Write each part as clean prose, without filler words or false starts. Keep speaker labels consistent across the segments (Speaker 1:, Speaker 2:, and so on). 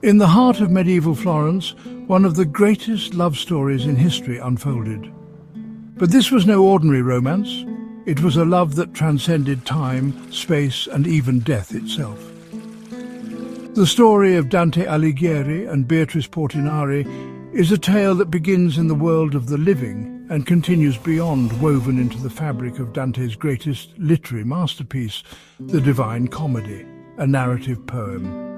Speaker 1: In the heart of medieval Florence, one of the greatest love stories in history unfolded. But this was no ordinary romance. It was a love that transcended time, space, and even death itself. The story of Dante Alighieri and Beatrice Portinari is a tale that begins in the world of the living and continues beyond, woven into the fabric of Dante's greatest literary masterpiece, the Divine Comedy, a narrative poem.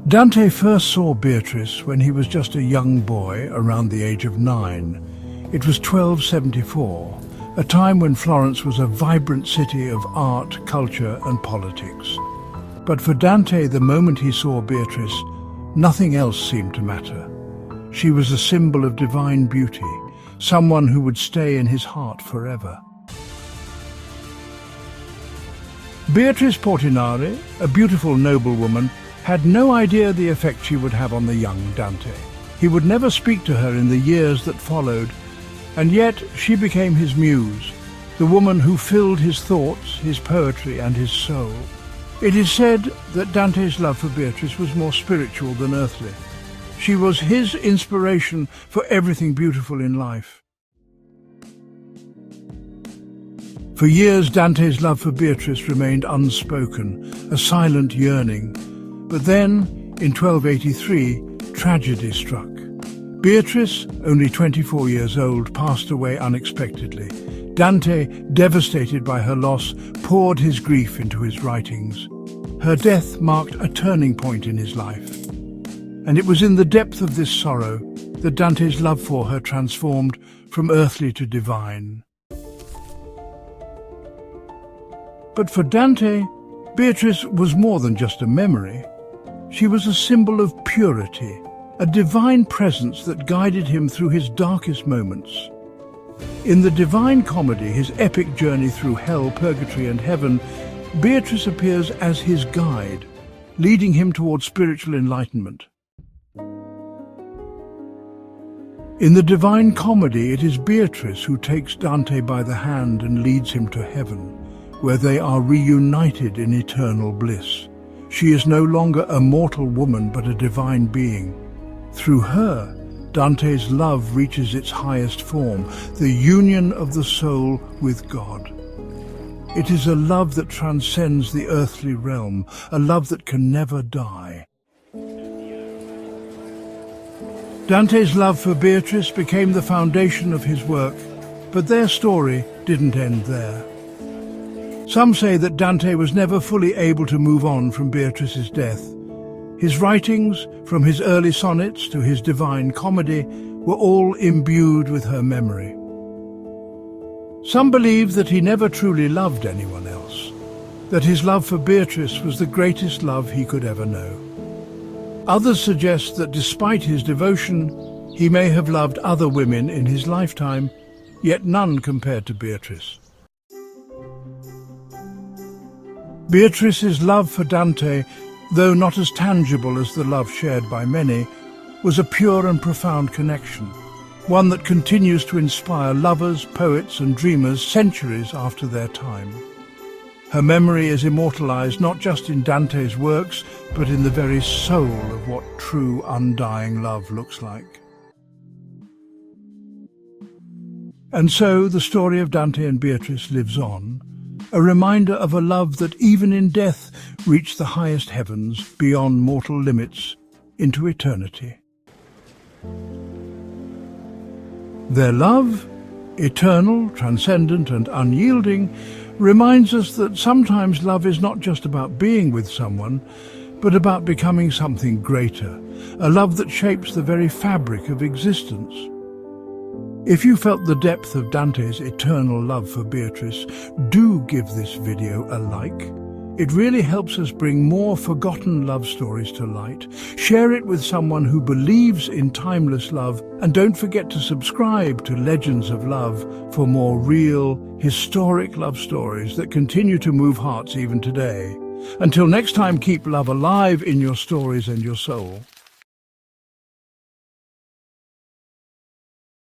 Speaker 1: Dante first saw Beatrice when he was just a young boy, around the age of 9. It was 1274, a time when Florence was a vibrant city of art, culture and politics. But for Dante, the moment he saw Beatrice, nothing else seemed to matter. She was a symbol of divine beauty, someone who would stay in his heart forever. Beatrice Portinari, a beautiful noblewoman, had no idea the effect she would have on the young Dante. He would never speak to her in the years that followed, and yet she became his muse, the woman who filled his thoughts, his poetry and his soul. It is said that Dante's love for Beatrice was more spiritual than earthly. She was his inspiration for everything beautiful in life. For years, Dante's love for Beatrice remained unspoken, a silent yearning. But then, in 1283, tragedy struck. Beatrice, only 24 years old, passed away unexpectedly. Dante, devastated by her loss, poured his grief into his writings. Her death marked a turning point in his life. And it was in the depth of this sorrow that Dante's love for her transformed from earthly to divine. But for Dante, Beatrice was more than just a memory. She was a symbol of purity, a divine presence that guided him through his darkest moments. In the Divine Comedy, his epic journey through hell, purgatory and heaven, Beatrice appears as his guide, leading him towards spiritual enlightenment. In the Divine Comedy, it is Beatrice who takes Dante by the hand and leads him to heaven, where they are reunited in eternal bliss. She is no longer a mortal woman, but a divine being. Through her, Dante's love reaches its highest form, the union of the soul with God. It is a love that transcends the earthly realm, a love that can never die. Dante's love for Beatrice became the foundation of his work, but their story didn't end there. Some say that Dante was never fully able to move on from Beatrice's death. His writings, from his early sonnets to his Divine Comedy, were all imbued with her memory. Some believe that he never truly loved anyone else, that his love for Beatrice was the greatest love he could ever know. Others suggest that despite his devotion, he may have loved other women in his lifetime, yet none compared to Beatrice. Beatrice's love for Dante, though not as tangible as the love shared by many, was a pure and profound connection, one that continues to inspire lovers, poets and dreamers centuries after their time. Her memory is immortalized not just in Dante's works, but in the very soul of what true, undying love looks like. And so the story of Dante and Beatrice lives on, a reminder of a love that even in death reached the highest heavens, beyond mortal limits, into eternity. Their love, eternal, transcendent and unyielding, reminds us that sometimes love is not just about being with someone, but about becoming something greater, a love that shapes the very fabric of existence. If you felt the depth of Dante's eternal love for Beatrice, do give this video a like. It really helps us bring more forgotten love stories to light. Share it with someone who believes in timeless love, and don't forget to subscribe to Legends of Love for more real, historic love stories that continue to move hearts even today. Until next time, keep love alive in your stories and your soul.